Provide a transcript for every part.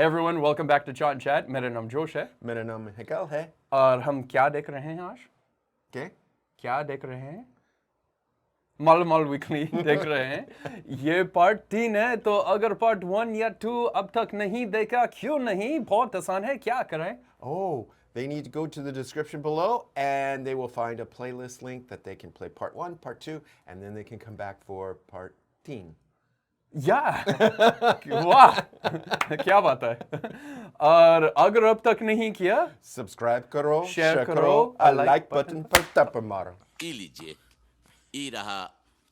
Hey everyone, welcome back to Chat and Chat. मेरा नाम जोश है. मेरा नाम हिकल है. और हम क्या देख रहे हैं आज? क्या देख रहे हैं? मालामाल वीकली देख रहे हैं. ये पार्ट 3 है, तो अगर पार्ट 1 या 2 अब तक नहीं देखा, क्यों नहीं? बहुत आसान है, क्या करें? Oh, they need to go to the description below and they will find a playlist link that they can play part 1, part 2, and then they can come back for part 3. Yeah! वाह! क्या बात है? और अगर अब तक नहीं किया, सब्सक्राइब करो, शेयर करो, लाइक बटन पर टप मारो. ई लीजिए. ई रहा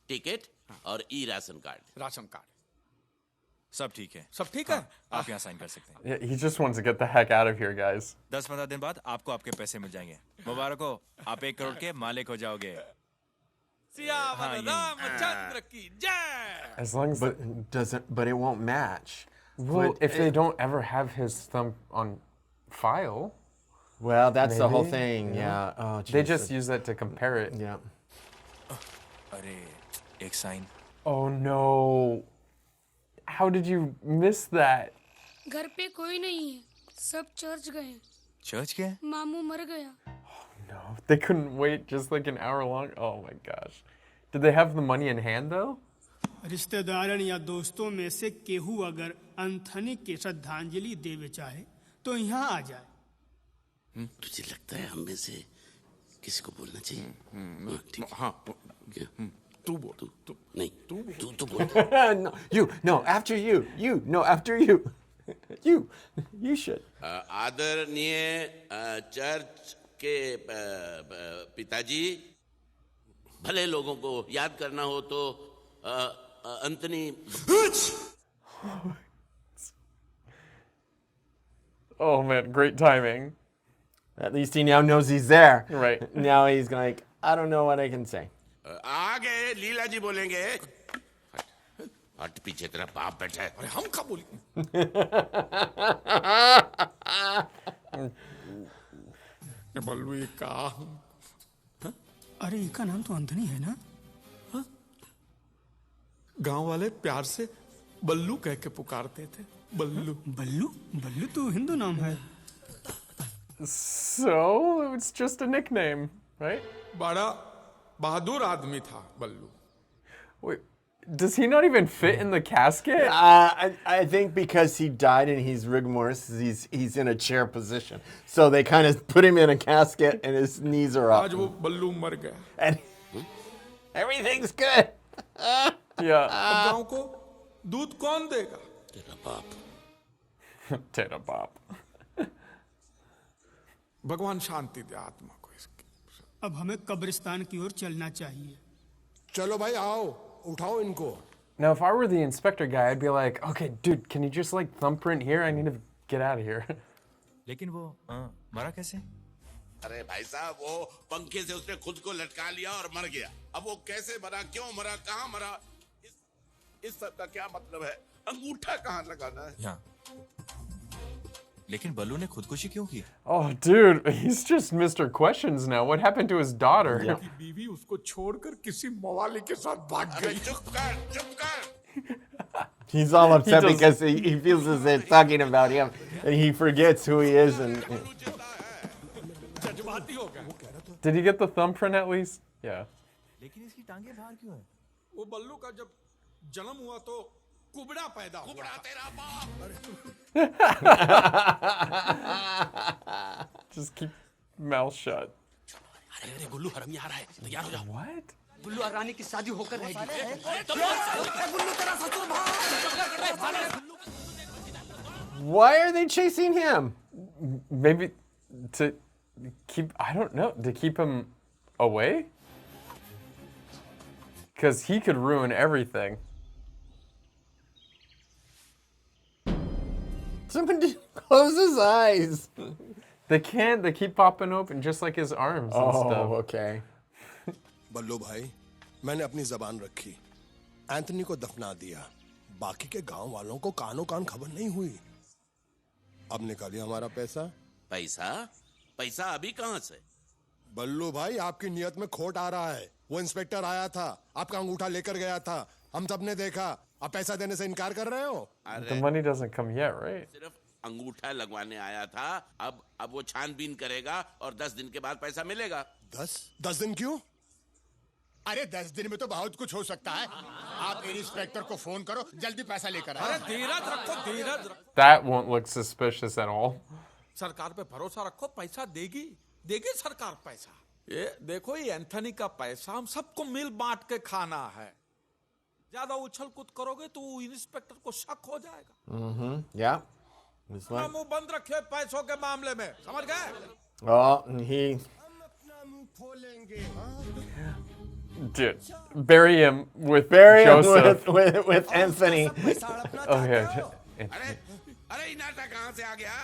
टिकट और ई राशन कार्ड. सब ठीक है. सब ठीक है. आप यहाँ साइन कर सकते हैं. Yeah, he just wants to get the heck out of here, guys. 10-15 दिन बाद आपको आपके पैसे मिल जाएंगे. मुबारक हो, आप 1 करोड़ के मालिक हो जाओगे. As long as But it won't match. well, if they don't ever have his thumb on file, Well, that's the whole Maybe, thing. Yeah. Oh, they geez. just use that to compare it. Yeah. अरे एक sign. Oh no! How did you miss that? घर पे कोई नहीं है, सब church गए. Church के? मामू मर गया. No, they couldn't wait just like an hour long. Oh my gosh! Did they have the money in hand though? रिश्तेदारन या दोस्तों में से केहू अगर अंथनी के श्रद्धांजलि देवे चाहे तो यहाँ आ जाए. तुझे लगता है हम में से किसी को बोलना चाहिए? ठीक. हाँ. तू बोल. तू नहीं, तू बोल. No, after you. No, after you. You should. आदरणीय चर्च के पिताजी, भले लोगों को याद करना हो तो अंतनी. Oh man, great timing. At least he now knows he's there. Right. Now he's like, I don't know what I can say. आगे लीला जी बोलेंगे. हट पीछे, तेरा बाप बैठा है. अरे हम कब बोली? बल्लू का. अरे इनका नाम तो अंथनी है ना? गांव वाले प्यार से बल्लू कह के पुकारते थे. बल्लू. बल्लू तो हिंदू नाम है. So it's just a nickname, right? बड़ा बहादुर आदमी था बल्लू. Wait, does he not even fit in the casket? I think because he died and he's rigor mortis, he's in a chair position. So they kind of put him in a casket and his knees are up. आज वो बल्लू मर गया. And everything's good. Yeah. अब गांव को दूध कौन देगा? तेरा बाप. Tera Bop. भगवान शांति दे आत्मा को इसकी. अब हमें कब्रिस्तान की ओर चलना चाहिए. चलो भाई आओ, उठाओ इनको. Now, if I were the inspector guy, I'd be like, okay, dude, can you just like thumbprint here? I need to get out of here. लेकिन वो मरा कैसे? अरे भाई साहब, वो पंखे से उसने खुद को लटका लिया और मर गया. अब वो कैसे मरा, क्यों मरा, कहाँ मरा, इस सब का क्या मतलब है? अंगूठा कहाँ लगाना है? यहाँ. लेकिन बल्लू ने खुदकुशी क्यों की? Oh, dude, he's just Mr. Questions now. What happened to his daughter? बीवी उसको छोड़कर किसी मवाली के साथ भाग अरे गई. चुप कर. He's all upset does- because he feels as if talking about him and he forgets who he is. And जज्बाती हो गया. Did he get the thumbprint at least? Yeah. लेकिन इसकी टांगे बाहर क्यों है? वो बल्लू का जब जन्म हुआ तो कुबड़ा पैदा हुआ. कुबड़ा तेरा बाप. Just keep mouth shut. अरे अरे गुल्लू हरम आ रहा है, तैयार हो जा. What? बुल्लू और रानी की शादी होकर रहेगी. why are they chasing him? Maybe to keep, I don't know, to keep him away? Because he could ruin everything. Someone just close his eyes. They can't, they keep popping open just like his arms and stuff. Oh, okay. बल्लू भाई, मैंने अपनी जबान रखी. Anthony को दफना दिया. बाकी के गांव वालों को कानो कान खबर नहीं हुई. अब निकालिए हमारा पैसा. पैसा अभी कहाँ से? बल्लू भाई, आपकी नियत में खोट आ रहा है. वो इंस्पेक्टर आया था, आपका अंगूठा लेकर गया था. हम सबने देखा. आप पैसा देने से इनकार कर रहे हो? The money doesn't come yet, right? सिर्फ अंगूठा लगवाने आया था, अब वो छानबीन करेगा और 10 दिन के बाद पैसा मिलेगा। 10 दिन क्यों? अरे 10 दिन में तो बहुत कुछ हो सकता है। आप इंस्पेक्टर को फोन करो, जल्दी पैसा लेकर आओ। अरे धीरज रखो, धीरज रखो। That won't look suspicious at all. सरकार पे भरोसा रखो, पैसा देगी सरकार पैसा। ये देखो, ये एंथनी का पैसा हम सबको मिल बांट के खाना है। ज्यादा उछल कूद करोगे तो इंस्पेक्टर को शक हो जाएगा। Yeah. अपना मुंह बंद रखिए पैसों के मामले में, समझ गए? Oh, Dude, bury him with bury him Joseph. with Anthony. Okay. अरे ये नाटक कहाँ से आ गया?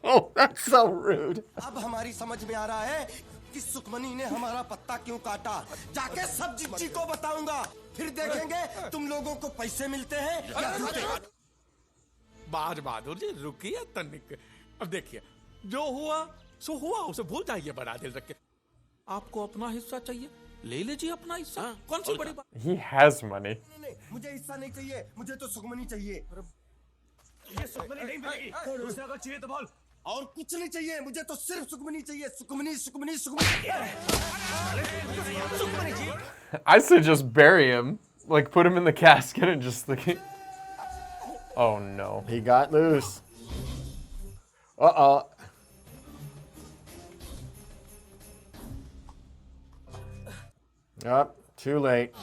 Oh, that's so rude. अब हमारी समझ में आ रहा है कि सुखमनी ने हमारा पत्ता क्यों काटा। जाके सब जिज्जी को बताऊंगा, फिर देखेंगे तुम लोगों को पैसे मिलते हैं या जूते। बाज बहादुर जी रुकिए तनिक। अब देखिए, जो हुआ सो हुआ, उसे भूल जाइए बड़ा दिल रख के। आपको अपना हिस्सा चाहिए, ले लीजिए अपना हिस्सा। कौन सी बड़ी बात? He has money. नहीं, मुझे हिस्सा नहीं चाहिए, मुझे तो सुखमनी चाहिए। ये सुखमनी नहीं मिलेगी। दूसरा अगर चाहिए तो बोल। और कुछ नहीं चाहिए, मुझे तो सिर्फ सुखमनी चाहिए। Sukhmani Sukhmani Sukhmani. I say just bury him. Like, put him in the casket and just like... Oh, no. He got loose. Uh-oh. Yep, too late.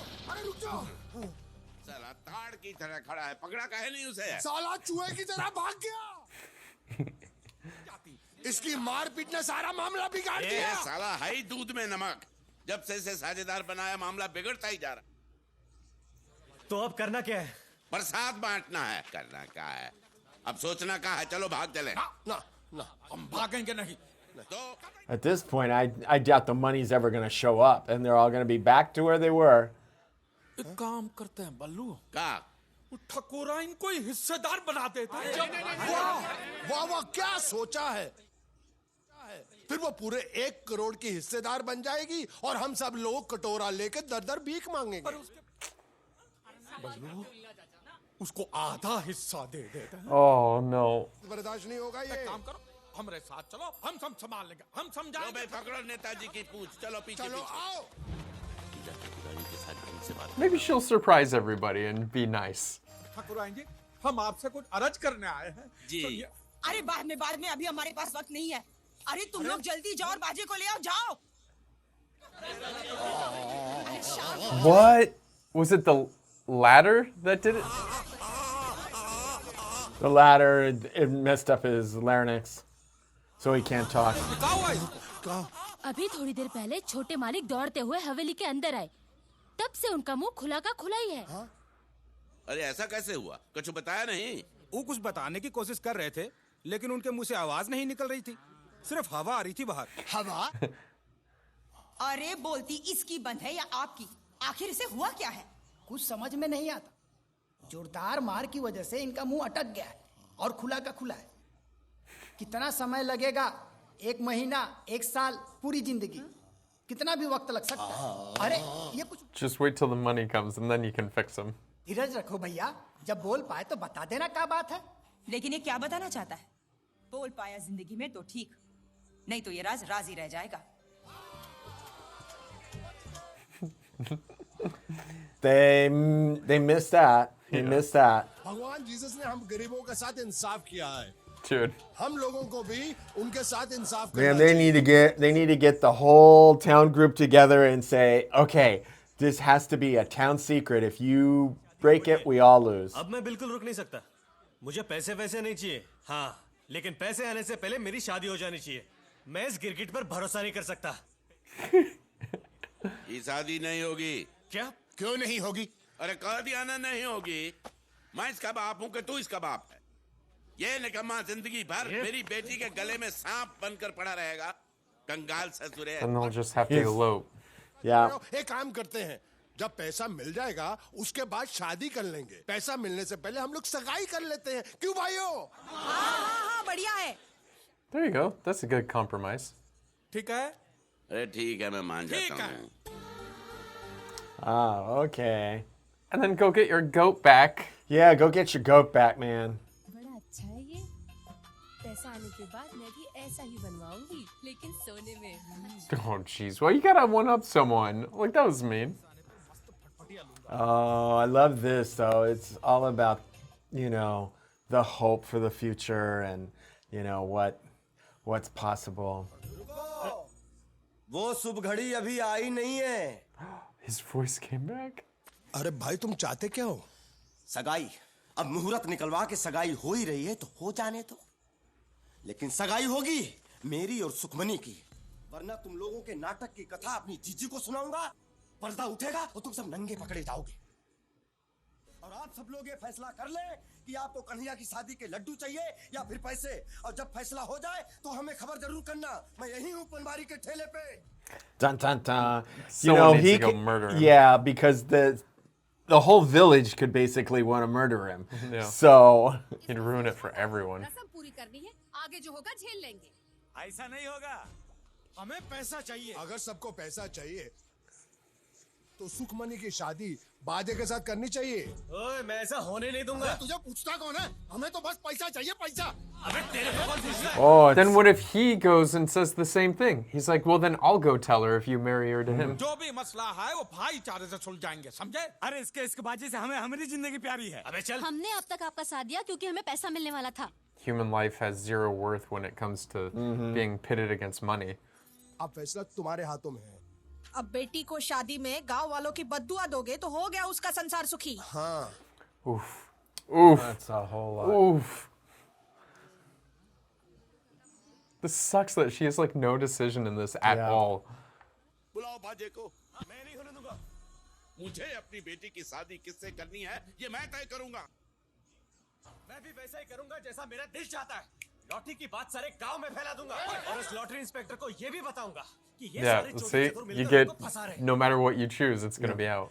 साला ताड़ की तरह खड़ा है, पकड़ा काहे नहीं उसे? साला चूहे की तरह भाग गया। इसकी मारपीट ने सारा मामला बिगाड़ दिया। साला है ही दूध में नमक। जब से इसे साझेदार बनाया, मामला बिगड़ता ही जा रहा। तो अब करना क्या है? प्रसाद बांटना है। करना क्या है? अब सोचना क्या है? चलो भाग चले। ना, हम भागेंगे नहीं। At this point, I doubt the money's ever going to show up, and they're all going to be back to where they were. एक काम करते हैं बल्लू, क्या? ठकुरा इनको ही हिस्सेदार बना देता है। वाह वाह, क्या सोचा है? फिर वो पूरे 1 करोड़ की हिस्सेदार बन जाएगी और हम सब लोग कटोरा लेके दर भीख मांगेंगे। बल्लू, उसको आधा हिस्सा दे देते हैं। Oh, no. बर्दाश्त नहीं होगा ये। काम करो, हमारे साथ चलो, हम सब संभाल लेंगे, हम समझाएंगे। पकड़ो नेताजी की पूछ, चलो पीछे चलो आओ। Maybe she'll surprise everybody and be nice. ठकुराइन जी, हम आपसे कुछ अर्ज करने आए हैं। जी। अरे बाद में, अभी हमारे पास वक्त नहीं है। अरे तुम लोग जल्दी जाओ और बाजे को ले आओ, जाओ। What? Was it the ladder that did it? The ladder, it messed up his larynx, so he can't talk. अभी थोड़ी देर पहले छोटे मालिक दौड़ते हुए हवेली के अंदर आए, तब से उनका मुंह खुला का खुला ही है। अरे ऐसा कैसे हुआ? कुछ बताया नहीं? वो कुछ बताने की कोशिश कर रहे थे, लेकिन उनके मुंह से आवाज नहीं निकल रही थी, सिर्फ हवा आ रही थी बाहर। हवा? अरे बोलती इसकी बंद है या आपकी? आखिर इसे हुआ क्या है? कुछ समझ में नहीं आता। जोरदार मार की वजह से इनका मुंह अटक गया है और खुला का खुला है। कितना समय लगेगा? 1 महीना, 1 साल, पूरी जिंदगी, कितना भी वक्त लग सकता है। अरे ये कुछ Just wait till the money comes and then you can fix him. धीरज रखो भैया, जब बोल पाए तो बता देना क्या बात है। लेकिन ये क्या बताना चाहता है? बोल पाया जिंदगी में तो ठीक, नहीं तो ये राज राज ही रह जाएगा। They missed that. He missed that. भगवान जीसस ने हम गरीबों के साथ इंसाफ किया है। Dude. हम लोगों को भी उनके साथ इंसाफ Man, करना they need to get the whole town group together and say, okay, this has to be a town secret. If you break it, we all lose. अब मैं बिल्कुल रुक नहीं सकता। मुझे पैसे वैसे नहीं चाहिए, हाँ, लेकिन पैसे आने से पहले मेरी शादी हो जानी चाहिए। मैं इस गिरगिट पर भरोसा नहीं कर सकता। ये शादी नहीं होगी। क्या? क्यों नहीं होगी? अरे कह दिया ना नहीं होगी। मैं इसका बाप हूं कि तू इसका बाप है। ये निकम्मा जिंदगी भर मेरी बेटी के गले में सांप बनकर पड़ा रहेगा। कंगाल ससुरे। And they'll just have to elope. Yeah. एक काम करते हैं, जब पैसा मिल जाएगा उसके बाद शादी कर लेंगे। पैसा मिलने से पहले हम लोग सगाई कर लेते हैं, क्यों भाइयों? हाँ, बढ़िया है। There you go. That's a good compromise. ठीक है? अरे ठीक है, मैं मान जाता हूँ। Oh, okay. And then go get your goat back. Yeah, go get your goat back, man. बड़ा अच्छा है पैसा आने के बाद मैं भी ऐसा ही बनवाऊंगी, लेकिन सोने में। Oh, jeez. Well, you gotta one up someone. Like, that was mean. Oh, I love this, though. It's all about, you know, the hope for the future and, you know, what's possible. वो शुभ घड़ी अभी आई नहीं है। His voice came back. अरे भाई तुम चाहते क्या हो? सगाई। अब मुहूर्त निकलवा के सगाई हो ही रही है तो हो जाने दो। लेकिन सगाई होगी मेरी और सुखमनी की, वरना तुम लोगों के नाटक की कथा अपनी जीजी को सुनाऊंगा, पर्दा उठेगा और तुम सब नंगे पकड़े जाओगे। और आप सब लोग ये फैसला कर लें कि आपको कन्हैया की शादी के लड्डू चाहिए या फिर पैसे, और जब फैसला हो जाए तो हमें खबर जरूर करना। मैं यहीं हूँ पनवारी के ठेले पे। Dun dun dun. You Someone know, needs he to go could- murder him. Yeah, because the whole village could basically want to murder him. Yeah. So He'd ruin it for everyone. रस्म पूरी करनी है, आगे जो होगा झेल लेंगे। ऐसा नहीं होगा, हमें पैसा चाहिए। अगर सबको पैसा चाहिए तो सुखमनी की शादी बाजे के साथ करनी चाहिए। ओए, मैं ऐसा होने नहीं दूंगा। तुझे पूछता कौन है? हमें तो बस पैसा चाहिए, पैसा। अबे तेरे को कौन पूछता है? Oh, then what if he goes and says the same thing? He's like, well, then I'll go tell her if you marry her to him. जो भी मसला है वो भाईचारे से सुलझाएंगे, समझे? अरे इसके बाजी से हमें हमारी जिंदगी प्यारी है। अबे चल। हमने अब तक आपका साथ दिया क्योंकि हमें पैसा मिलने वाला था। Human life has zero worth when it comes to being pitted against money. अब फैसला तुम्हारे हाथों में है। अब बेटी को शादी में गांव वालों की बद्दुआ दोगे तो हो गया उसका संसार सुखी। हाँ। Oof. Oof. that's a whole lot. Oof. This sucks that she has like no decision in this at Yeah. all. बुलाओ बाजे को। मैं नहीं होने दूंगा। मुझे अपनी बेटी की शादी किससे करनी है ये मैं तय करूंगा। मैं भी वैसा ही करूंगा जैसा मेरा दिल चाहता है। लॉटरी की बात सारे गांव में फैला दूंगा और उस लॉटरी इंस्पेक्टर को ये भी बताऊंगा कि ये Yeah, सारे चोर see, चतुर you मिलकर get, उनको फंसा रहे हैं। no matter what you choose, it's gonna be out.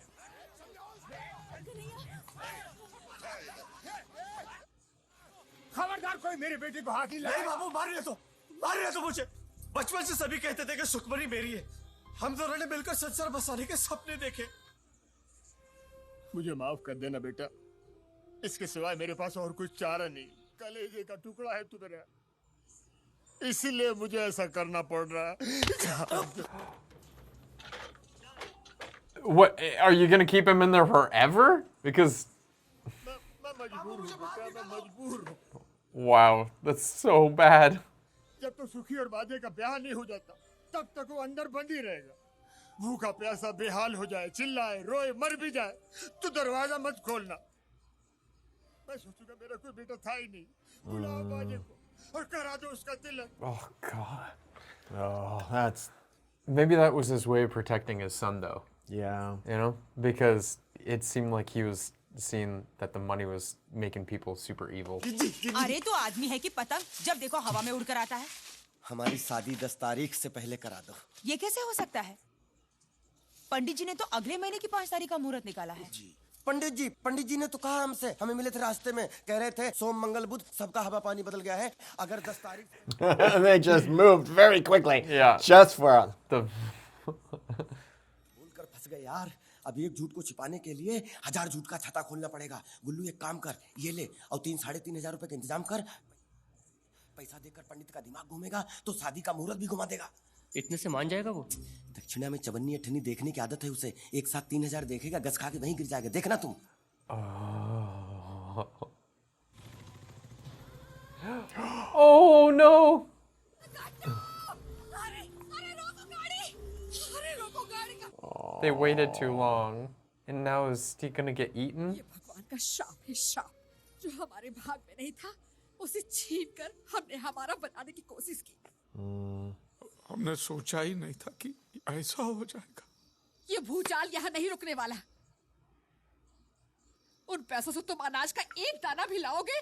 खबरदार कोई मेरी बेटी को हाथ नहीं लगाए। बाबू मार रहे तो मुझे। बचपन से सभी कहते थे कि सुखमनी मेरी है। हम दोनों ने मिलकर संसार बसाने के सपने देखे। मुझे माफ कर देना बेटा, इसके सिवाय मेरे पास और कुछ चारा नहीं। कलेजे का टुकड़ा है तू मेरा, इसीलिए मुझे ऐसा करना पड़ रहा है। What, are you gonna keep him in there forever? Because, मैं मजबूर हूँ बेटा, मैं मजबूर हूँ। wow, that's so bad. जब तो सुखी और बाजे का ब्याह नहीं हो जाता तब तक वो अंदर बंद ही रहेगा। भूखा प्यासा बेहाल हो जाए, चिल्लाए, रोए, मर भी जाए तो दरवाजा मत खोलना। मैं सोचूंगा मेरा कोई बेटा था ही नहीं। बुलाओ बाजे को और करा दो उसका तिलक। Oh God. Oh, that's Maybe that was his way of protecting his son, though. yeah. You know, because it seemed like he was seeing that the money was making people super evil. अरे तो आदमी है कि पतंग, जब देखो हवा में उड़कर आता है। हमारी शादी 10 तारीख से पहले करा दो। ये कैसे हो सकता है? पंडित जी ने तो अगले महीने की 5 तारीख का मुहूर्त निकाला है। पंडित जी ने तो कहा हमसे, हमें मिले थे रास्ते में, कह रहे थे सोम मंगल बुध सबका हवा पानी बदल गया है। अगर 10 तारीख They just moved very quickly. Yeah. Just for The भूल कर फंस गए यार। अब एक झूठ को छिपाने के लिए 1000 झूठ का छाता खोलना पड़ेगा। गुल्लू एक काम कर, ये ले और 3-3.5 रुपए का इंतजाम कर। पैसा देकर पंडित का दिमाग घूमेगा तो शादी का मुहूर्त भी घुमा देगा। इतने से मान जाएगा वो? दक्षिणा में चवन्नी अठन्नी देखने की आदत है उसे। एक साथ 3000 देखेगा, गस खा के वहीं गिर जाएगा। देखना तुम। Oh no! They waited too long, and now is he gonna get eaten? भगवान का शाप है, शाप जो हमारे भाग में नहीं था उसे छीन कर हमने हमारा बनाने की कोशिश की। हमने सोचा ही नहीं था कि ऐसा हो जाएगा। ये भूचाल यहाँ नहीं रुकने वाला। उन पैसों से तुम अनाज का एक दाना भी लाओगे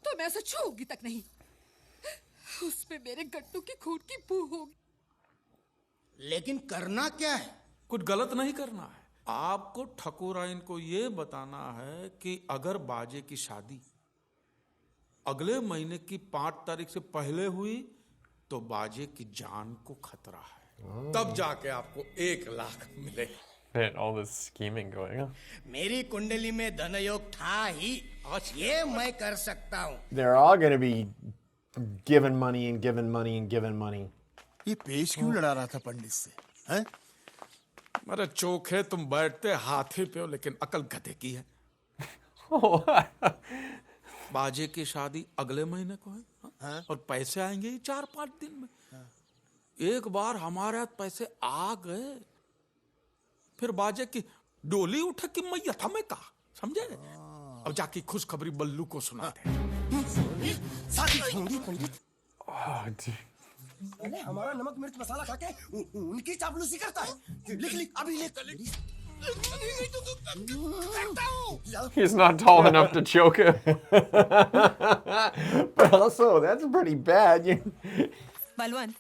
तो मैं उसे छूऊंगी तक नहीं। उसमें मेरे गट्टू की खून की बू होगी। लेकिन करना क्या है? कुछ गलत नहीं करना है। आपको ठकुराइन को ये बताना है कि अगर बाजे की शादी अगले महीने की 5 तारीख से पहले हुई तो बाजे की जान को खतरा है। तब जाके आपको 1 लाख मिलेगा। Man, all this scheming going on. मेरी कुंडली में धनयोग था ही, ये मैं कर सकता हूँ। They're all going to be given money and given money and given money. ये पेश क्यों लड़ा रहा था पंडित से? हैं? मेरे चोखे तुम बैठते हाथी पे हो लेकिन अकल गधे की है। बाजे की शादी अगले महीने को है और पैसे आएंगे ही 4-5 दिन में। एक बार हमारे हाथ पैसे आ गए फिर बाजे की डोली उठे कि मैया था मैं कहा, समझे? अब जाके खुशखबरी बल्लू को सुना दे। अरे हमारा नमक मिर्च मसाला खा के उनकी चापलूसी करता है। लिख अभी लिख। He's not tall enough to choke him. But also, that's pretty bad. Balwant,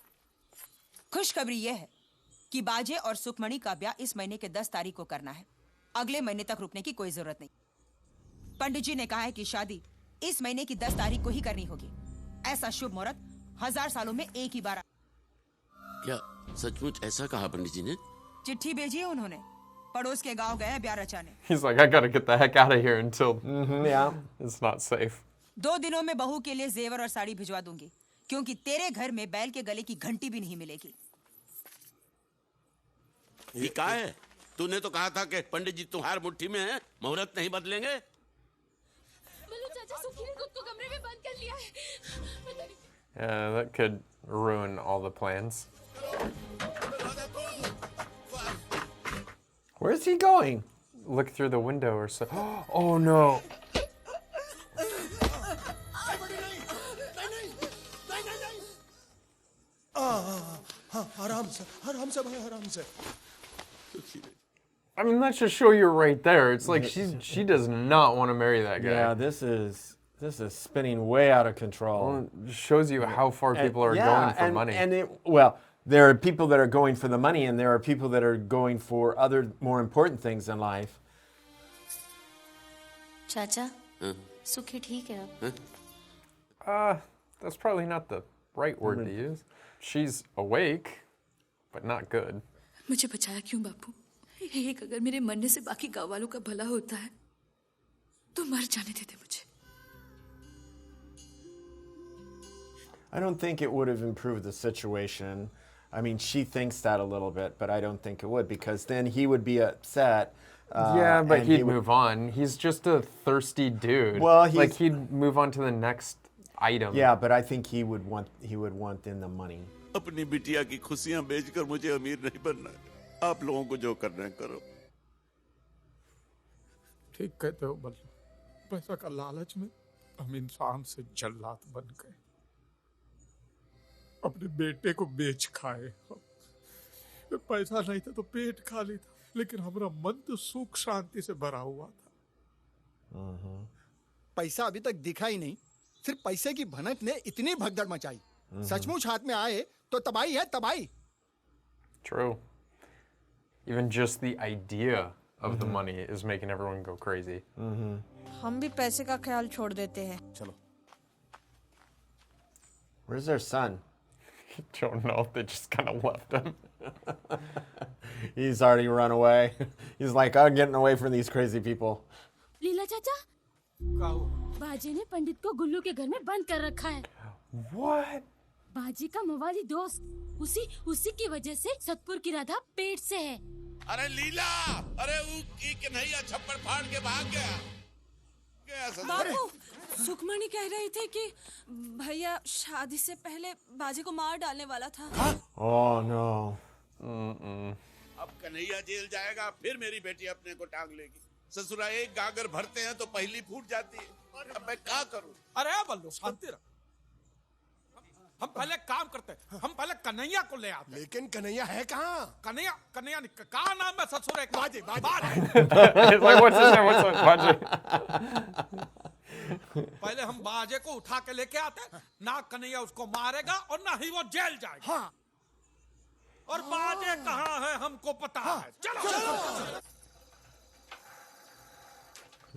खुशखबरी यह है कि बाजे और सुखमणि का ब्याह इस महीने के 10 तारीख को करना है। अगले महीने तक रुकने की कोई जरूरत नहीं। पंडित जी ने कहा है कि शादी इस महीने की 10 तारीख को ही करनी होगी। ऐसा शुभ मुहूर्त 1000 सालों में एक ही बार। क्या सचमुच ऐसा कहा पंडित जी ने? चिट्ठी भेजी है उन्होंने। पड़ोस के गांव गए ब्याह रचाने। He's like, I gotta get the heck out of here until yeah, it's not safe. 2 दिनों में बहू के लिए जेवर और साड़ी भिजवा दूंगी, क्योंकि तेरे घर में बैल के गले की घंटी भी नहीं मिलेगी। ये क्या है? तूने तो कहा था कि पंडित जी तुम्हारी मुट्ठी में है, मुहूर्त नहीं बदलेंगे। चाचा सुखी ने खुद को कमरे में बंद कर लिया है। Yeah, that could ruin all the plans. Where's he going? Look through the window or so. Oh no. आराम से भाई आराम से। I mean, that should show you right there. It's like she does not want to marry that guy. Yeah, this is spinning way out of control. Well, it shows you how far people are going for money. Well, there are people that are going for the money, and there are people that are going for other more important things in life. चाचा, सुखी ठीक है अब? That's probably not the right word to use. She's awake, but not good. मुझे बचाया क्यों बापू? एक अगर मेरे मरने से बाकी गाँव वालों का भला होता है तो मर जाने देते मुझे। I don't think it would have improved the situation. I mean, she thinks that a little bit, but I don't think it would, because then he would be upset. Yeah, but he'd move on. He's just a thirsty dude. Well, like he'd move on to the next item. Yeah, but I think he would want in the money. अपनी बिटिया की खुशियां बेचकर मुझे अमीर नहीं बनना है। आप लोगों को जो करना है करो। ठीक कहते हो बल्लू। पैसा का लालच में हम इंसान से जल्लाद बन गए। अपने बेटे को बेच खाए। पैसा नहीं था तो पेट खाली था, लेकिन हमारा मन तो सुख शांति से भरा हुआ था। पैसा अभी तक दिखा ही नहीं, सिर्फ पैसे की भनक ने इतनी भगदड़ मचाई। सचमुच हाथ में आए तो तबाही है तबाही। True. Even just the idea of the money is making everyone go crazy. हम भी पैसे का ख्याल छोड़ देते हैं। चलो। Where's their son? Don't know. They just kind of left him. He's already run away. He's like, I'm getting away from these crazy people. लीला चाचा, बाजी ने पंडित को गुल्लू के घर में बंद कर रखा है। What? बाजी का मवाली दोस्त, उसी की वजह से सतपुर की राधा पेट से है। अरे लीला, अरे वो की कन्हैया छप्पड़ फाड़ के भाग गया। बाबू, सुखमणि कह रही थी कि भैया शादी से पहले बाजी को मार डालने वाला था। Oh no. अब कन्हैया जेल जाएगा, फिर मेरी बेटी अपने को टांग लेगी। ससुरा एक गागर भरते हैं तो पहली फूट जाती है। अब मैं क्या करूं? अरे बल्लू शांति रख। हम पहले काम करते हैं, हम पहले कन्हैया को ले आते। लेकिन कन्हैया है कहाँ? कन्हैया कहाँ नाम है ससुर एक? बाजे। Like, what's his name? What's his बाजे? पहले हम बाजे को उठा के लेके आते, ना कन्हैया उसको मारेगा और ना ही वो जेल जाएगा। हाँ। और बाजे कहाँ है हमको पता है। चलो।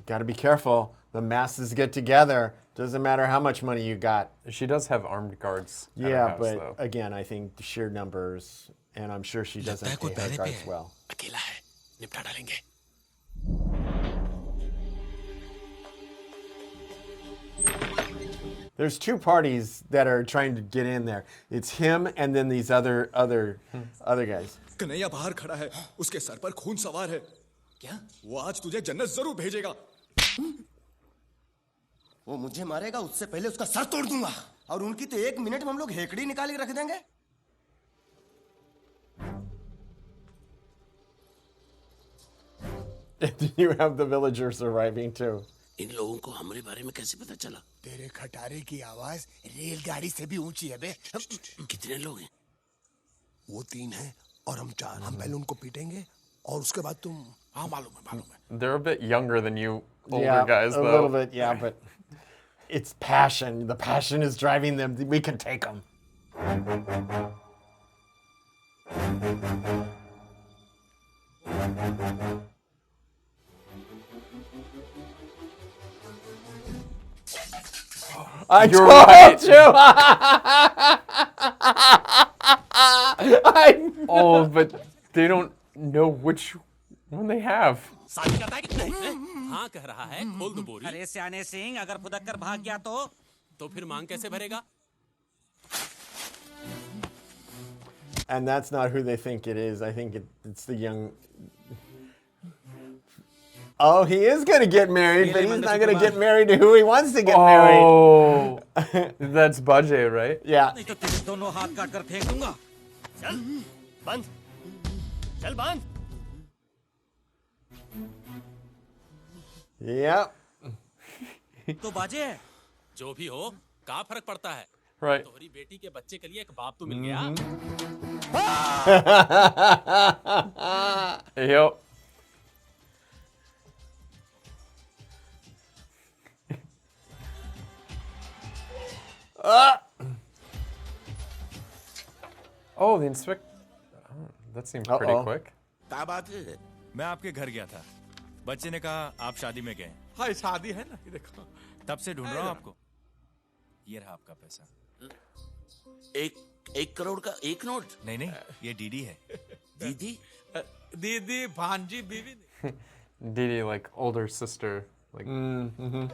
Got to be careful. The masses get together. Doesn't matter how much money you got. She does have armed guards. At her Yeah, house, but though. again, I think the sheer numbers, and I'm sure she doesn't pay her guards well. अकेला है, निपटा डालेंगे। There's two parties that are trying to get in there. It's him and then these other guys. Kanhaiya बाहर खड़ा है, उसके sir पर खून सवार है। क्या? वो आज तुझे जन्नत जरूर भेजेगा। वो मुझे मारेगा उससे पहले उसका सर तोड़ दूंगा और उनकी तो 1 मिनट में हम लोग हेकड़ी निकाल के रख देंगे। You have the villagers arriving too. इन लोगों को हमारे बारे में कैसे पता चला? तेरे खटारे की आवाज रेलगाड़ी से भी ऊंची है बे। कितने लोग हैं? वो 3 हैं और हम 4। हम पहले उनको पीटेंगे और उसके बाद तुम। हाँ मालूम है। They're a bit younger than you older Yeah, guys, a though. little bit, yeah, but it's passion. The passion is driving them. We can take them. I You're told right. you. Oh, but they don't know which one they have. शादी करता है कि नहीं? हाँ कह रहा है, खोल दो बोरी। अरे सियाने सिंह, अगर फुदक कर भाग गया तो फिर मांग कैसे भरेगा? And that's not who they think it is. I think it's the young. Oh, he is going to get married, but he's not going to get married to who he wants to get married. Oh, that's Bajay, right? Yeah. नहीं तो तेरे दोनों हाथ काट कर फेंक दूंगा। चल, बंद, चल बंद। Yep. तो बाजे है। जो भी हो, क्या फर्क पड़ता है? Right. तुम्हारी बेटी के बच्चे के लिए एक बाप तो मिल गया। Yep. Oh, the inspector. Oh, that seems pretty quick. क्या बात है? मैं आपके घर गया था। बच्चे ने कहा आप शादी में गए। हाँ शादी है ना, देखो। तब से ढूंढ रहा हूँ आपको। ये रहा आपका पैसा। 1 करोड़ का 1 नोट? नहीं, ये डीडी है। दीदी? दीदी, भांजी, बीवी। Didi, like older sister, like. Mm-hmm.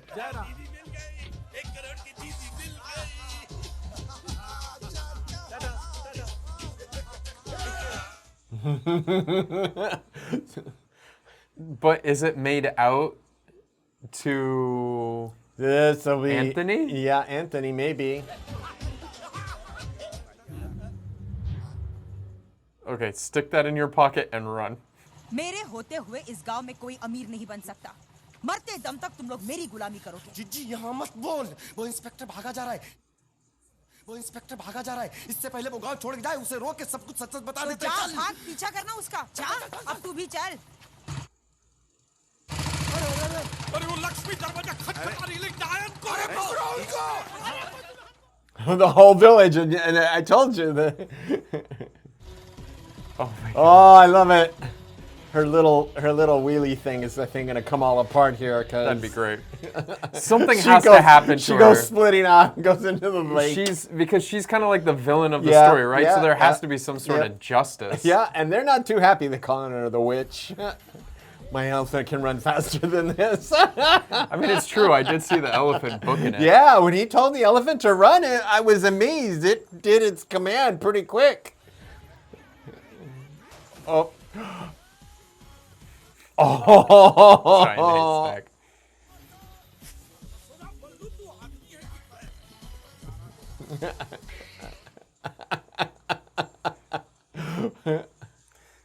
But is it made out to This will be Anthony? Yeah, Anthony, maybe. Okay, stick that in your pocket and run. मेरे होते हुए इस गांव में कोई अमीर नहीं बन सकता। मरते दम तक तुम लोग मेरी गुलामी करोगे। जीजी यहाँ मत बोल। वो इंस्पेक्टर भागा जा रहा है। इससे पहले वो गांव छोड़ के जाए, उसे रोक के सब कुछ सच बता देते। जा, भाग, पीछा करना उसका। जा, अब तू भी चल। अरे वो लक्ष्मी दरवाजा खटखटा रही है, जायन को रे। The whole village, and I told you that. Oh, I love it. Her little wheelie thing is, I think, going to come all apart here. That'd be great. Something has to happen to her. She goes splitting off, goes into the lake. Because she's kind of like the villain of the story, right? So there has to be some sort of justice. Yeah, and they're not too happy they're calling her the witch. My elephant can run faster than this. I mean, it's true. I did see the elephant booking it. Yeah, when he told the elephant to run, I was amazed. It did its command pretty quick. Oh. Oh. Trying to hit stack.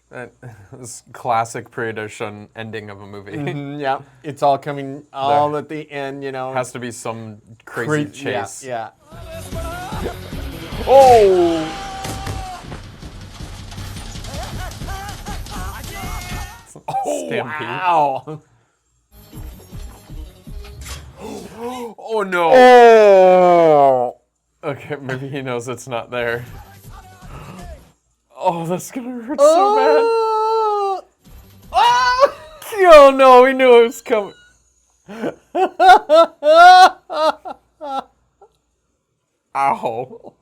That is classic Priyadarshan ending of a movie. Yeah, it's all coming all at the end, you know. Has to be some crazy chase. Yeah. Oh! Stampede. Wow! Oh no! Oh! Okay, maybe he knows it's not there. Oh, that's gonna hurt so bad. Oh no, we knew it was coming. Ow.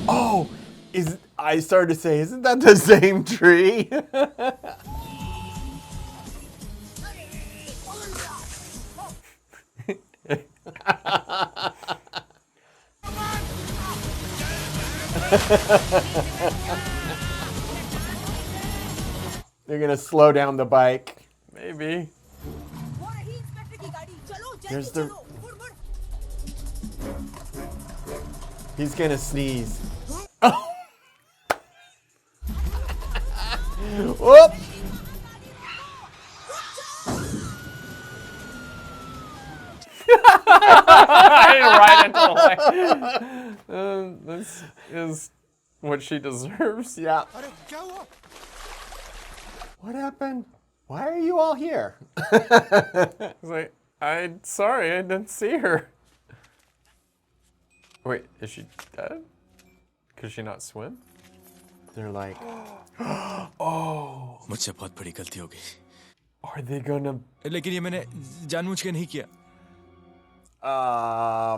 Oh, I started to say, isn't that the same tree? They're gonna slow down the bike. Maybe. There's the. He's gonna sneeze. Oh. Whoop! Right into the leg. This is what she deserves. Yeah. What happened? Why are you all here? It's like, sorry, I didn't see her. Wait, is she dead? Could she not swim? They're like, oh. मुझसे बहुत बड़ी गलती हो गई. Are they gonna? लेकिन ये मैंने जानबूझ के नहीं किया.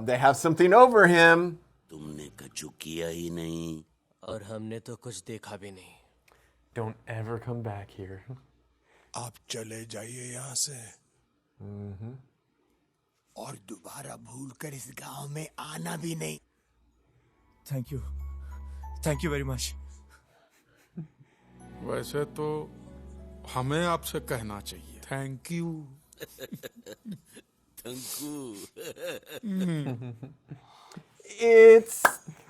They have something over him. तुमने कछु किया ही नहीं. और हमने तो कुछ देखा भी नहीं. Don't ever come back here. आप चले जाइए यहाँ से. और दोबारा भूल कर इस गांव में आना भी नहीं. Thank you. Thank you very much. वैसे तो हमें आपसे कहना चाहिए. Thank you. It's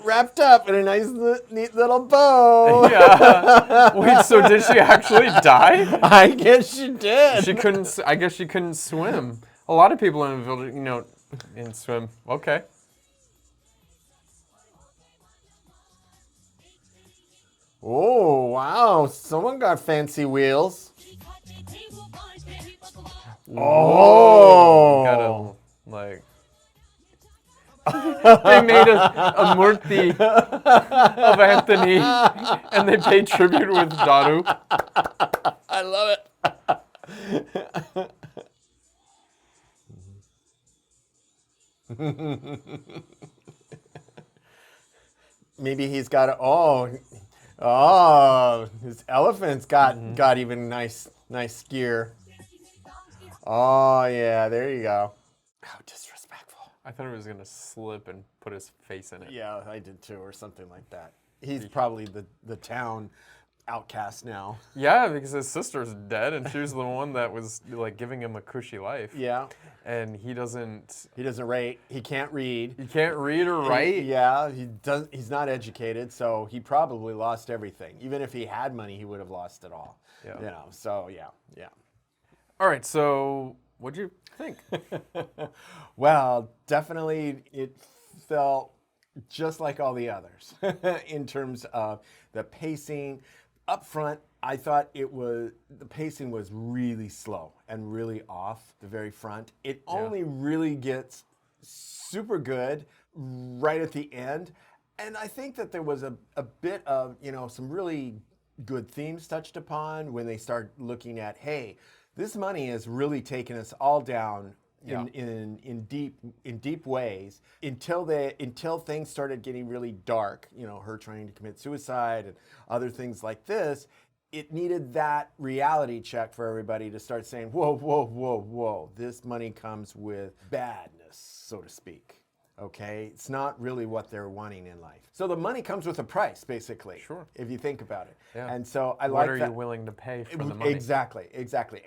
wrapped up in a nice, neat little bow. Yeah. Wait, so did she actually die? I guess she did. She couldn't. I guess she couldn't swim. A lot of people in the village, in swim. Okay. Oh, wow. Someone got fancy wheels. Oh. Gotta, like... they made a murti of Anthony, and they paid tribute with Daru. I love it. Maybe he's got his elephant's got even nice gear. Oh yeah, there you go. How disrespectful. I thought he was gonna slip and put his face in it. Yeah, I did too, or something like that. He's probably the town outcast now. Yeah, because his sister's dead, and she was the one that was like giving him a cushy life. Yeah. And he doesn't rate. He can't read. He can't read or write. Yeah, he's not educated, so he probably lost everything. Even if he had money, he would have lost it all. Yeah. So yeah. All right, so what'd you think? Well, definitely it felt just like all the others in terms of the pacing. Up front, I thought the pacing was really slow and really off the very front. It only really gets super good right at the end. And I think that there was a bit of, some really good themes touched upon when they start looking at, hey, this money has really taken us all down in deep ways until things started getting really dark. Her trying to commit suicide and other things like this. It needed that reality check for everybody to start saying, whoa, this money comes with badness, so to speak. Okay, it's not really what they're wanting in life. So the money comes with a price, basically. Sure. If you think about it. Yeah. And so I like that. What are you willing to pay for the money? Exactly.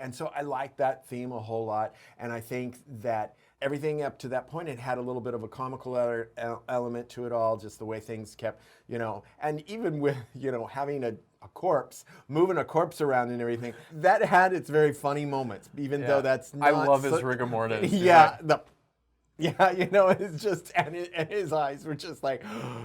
And so I like that theme a whole lot. And I think that everything up to that point, it had a little bit of a comical element to it all, just the way things kept, and even with, having a corpse, moving a corpse around and everything, that had its very funny moments, even though that's not... I love his rigor mortis. Yeah, it's just, and his eyes were just like,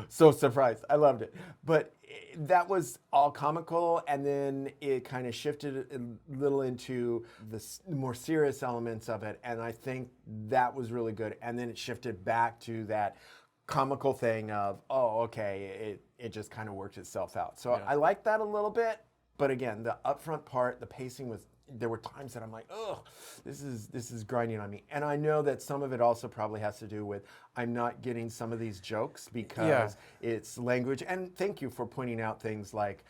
so surprised. I loved it. But that was all comical, and then it kind of shifted a little into the more serious elements of it, and I think that was really good. And then it shifted back to that comical thing of, it just kind of worked itself out. So I like that a little bit, but again, the upfront part, the pacing was, there were times that I'm like, this is grinding on me. And I know that some of it also probably has to do with I'm not getting some of these jokes because it's language. And thank you for pointing out things like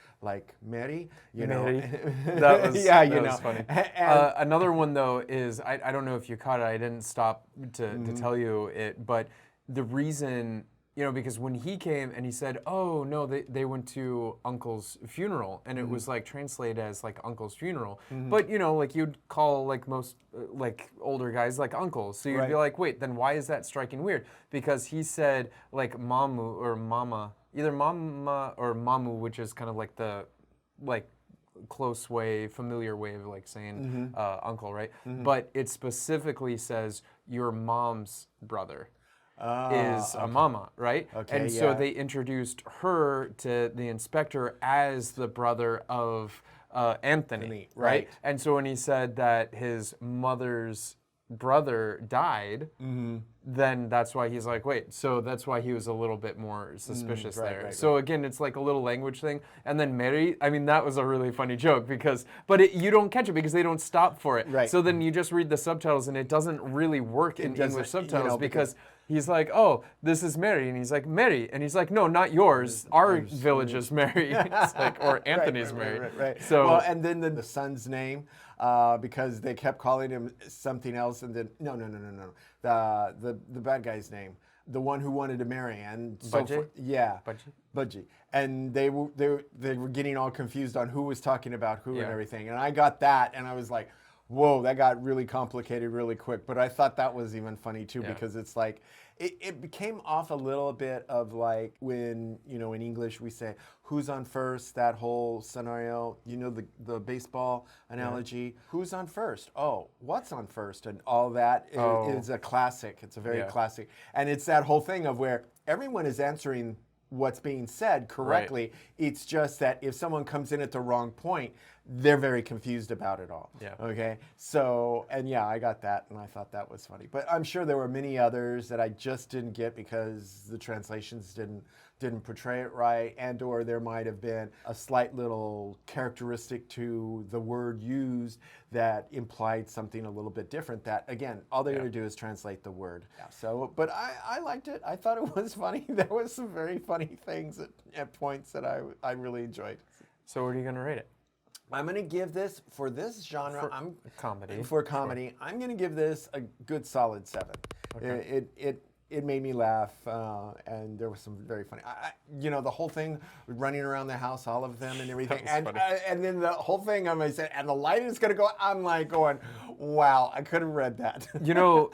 Mary, Mary. That was, that was funny. Another one though is, I don't know if you caught it, I didn't stop to tell you it, but the reason you know, because when he came and he said, oh, no, they went to Uncle's funeral, and it was, like, translated as, like, Uncle's funeral. But, you know, like, you'd call, like, most, like, older guys, like, uncles. So you'd be like, wait, then why is that striking weird? Because he said, like, mamu or mama, either mama or mamu, which is kind of like the, like, close way, familiar way of, like, saying uncle, right? But it specifically says your mom's brother. Is a mama, right? Okay, and so they introduced her to the inspector as the brother of Anthony, right? And so when he said that his mother's brother died, then that's why he's like, wait, so that's why he was a little bit more suspicious there. So again, it's like a little language thing. And then Mary, I mean, that was a really funny joke because, but you don't catch it because they don't stop for it. So then you just read the subtitles and it doesn't really work in English subtitles because he's like, oh, this is Mary. And he's like, Mary. And he's like, no, not yours. Our village is Mary. It's like, or Anthony's Mary. So, well, and then the son's name, because they kept calling him something else. And then, no. The bad guy's name. The one who wanted to marry. And so Budgie? Yeah. Budgie. And they were getting all confused on who was talking about who and everything. And I got that and I was like, whoa, that got really complicated really quick. But I thought that was even funny too because it's like, it became off a little bit of like when, you know, in English we say, who's on first, that whole scenario, you know, the baseball analogy, who's on first? Oh, what's on first? And all that is a classic. It's a very classic. And it's that whole thing of where everyone is answering what's being said correctly. It's just that if someone comes in at the wrong point, they're very confused about it all. Okay. So, and yeah, I got that and I thought that was funny. But I'm sure there were many others that I just didn't get because the translations didn't portray it right, and or there might have been a slight little characteristic to the word used that implied something a little bit different that, again, all they're going to do is translate the word. So, but I liked it. I thought it was funny. There was some very funny things at points that I really enjoyed. So what are you going to rate it? I'm going to give this, for this genre, comedy. For comedy, I'm going to give this a good solid 7. Okay. It made me laugh, and there was some very funny. You know, the whole thing, running around the house, all of them and everything, and then the whole thing. I'm like, and the light is going to go. I'm like going, wow, I could have read that. You know,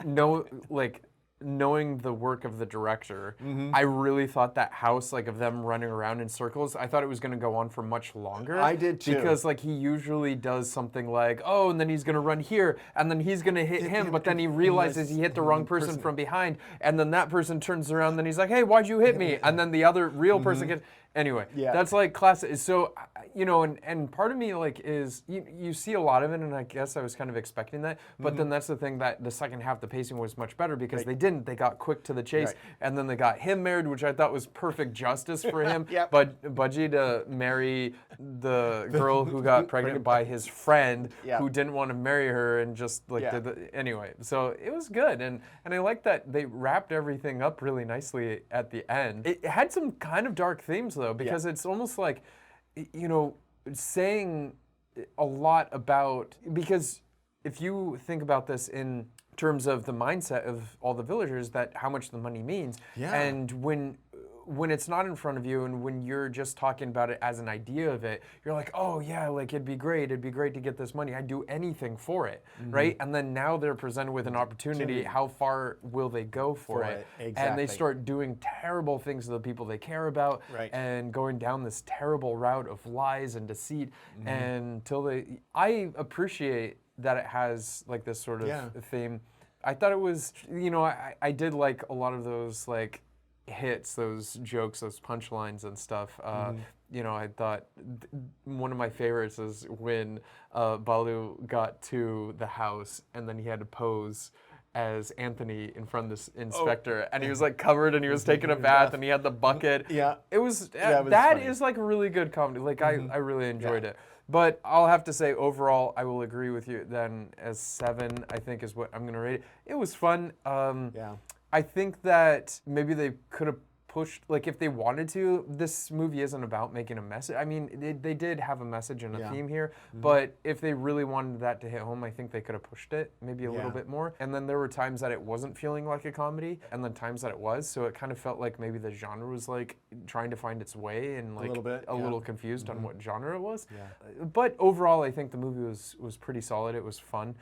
knowing the work of the director, I really thought that house, like, of them running around in circles, I thought it was going to go on for much longer. I did too. Because, like, he usually does something like, oh, and then he's going to run here, and then he's going to hit him, but then he realizes he hit the wrong person from behind, and then that person turns around, and then he's like, hey, why'd you hit me? And then the other real person gets... Anyway, that's like classic. So, you know, and part of me like is, you see a lot of it, and I guess I was kind of expecting that, but then that's the thing that the second half, the pacing was much better because they got quick to the chase, and then they got him married, which I thought was perfect justice for him, but Budgie to marry the girl who got pregnant by his friend who didn't want to marry her and just like, anyway, so it was good, and I like that they wrapped everything up really nicely at the end. It had some kind of dark themes though, because it's almost like, you know, saying a lot about, because if you think about this in terms of the mindset of all the villagers, that how much the money means, and when it's not in front of you and when you're just talking about it as an idea of it, you're like, oh yeah, like it'd be great to get this money. I'd do anything for it, right? And then now they're presented with an opportunity. How far will they go for it? Exactly. And they start doing terrible things to the people they care about, and going down this terrible route of lies and deceit, until I appreciate that it has like this sort of theme. I thought it was, you know, I did like a lot of those like hits, those jokes, those punchlines and stuff. You know, I thought one of my favorites is when Balu got to the house and then he had to pose as Anthony in front of this inspector, and he was like covered and he was taking a bath and he had the bucket. It was, that is like a really good comedy. Like I really enjoyed it. But I'll have to say, overall, I will agree with you then as 7, I think is what I'm going to rate it. It was fun. I think that maybe they could have pushed, like if they wanted to, this movie isn't about making a message. I mean, they did have a message and a theme here, but if they really wanted that to hit home, I think they could have pushed it maybe a little bit more. And then there were times that it wasn't feeling like a comedy, and then times that it was. So it kind of felt like maybe the genre was like trying to find its way and like a little confused on what genre it was. But overall, I think the movie was pretty solid. It was fun.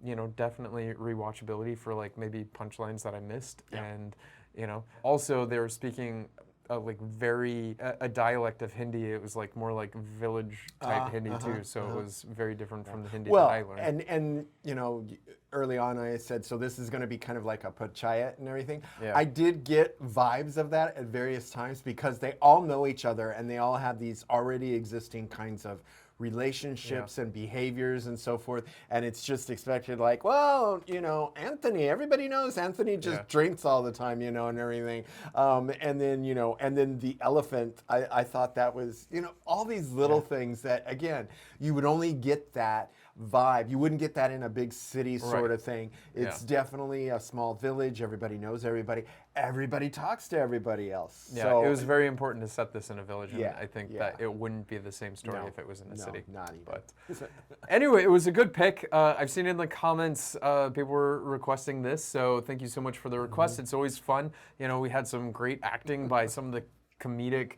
You know, definitely rewatchability for like maybe punchlines that I missed, and you know, also they were speaking like very a dialect of Hindi. It was like more like village type Hindi too, so it was very different from the Hindi that I learned. And you know, early on I said, so this is going to be kind of like a panchayat and everything. I did get vibes of that at various times because they all know each other and they all have these already existing kinds of relationships and behaviors and so forth, and it's just expected like, well, you know, Anthony, everybody knows Anthony just drinks all the time, you know, and everything, and then, you know, and then the elephant, I thought that was, you know, all these little things that, again, you would only get that vibe. You wouldn't get that in a big city sort of thing. It's definitely a small village. Everybody knows everybody. Everybody talks to everybody else. Yeah, so it was very important to set this in a village, and I think that it wouldn't be the same story if it was in a city. Not even. But anyway, it was a good pick. I've seen in the comments people were requesting this, so thank you so much for the request. It's always fun. You know, we had some great acting by some of the comedic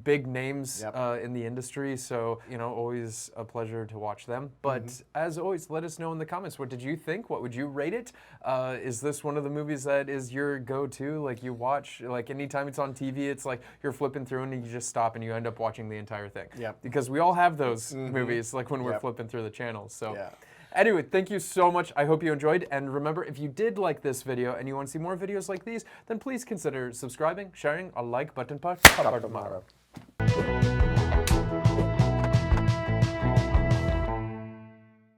big names in the industry, so you know, always a pleasure to watch them. But as always, let us know in the comments, what did you think? What would you rate it? Is this one of the movies that is your go-to, like you watch, like anytime it's on TV, it's like you're flipping through and you just stop and you end up watching the entire thing? Because we all have those movies, like when we're flipping through the channels. So anyway, thank you so much. I hope you enjoyed. And remember, if you did like this video and you want to see more videos like these, then please consider subscribing, sharing, a like button पर थप्पड़ मारो.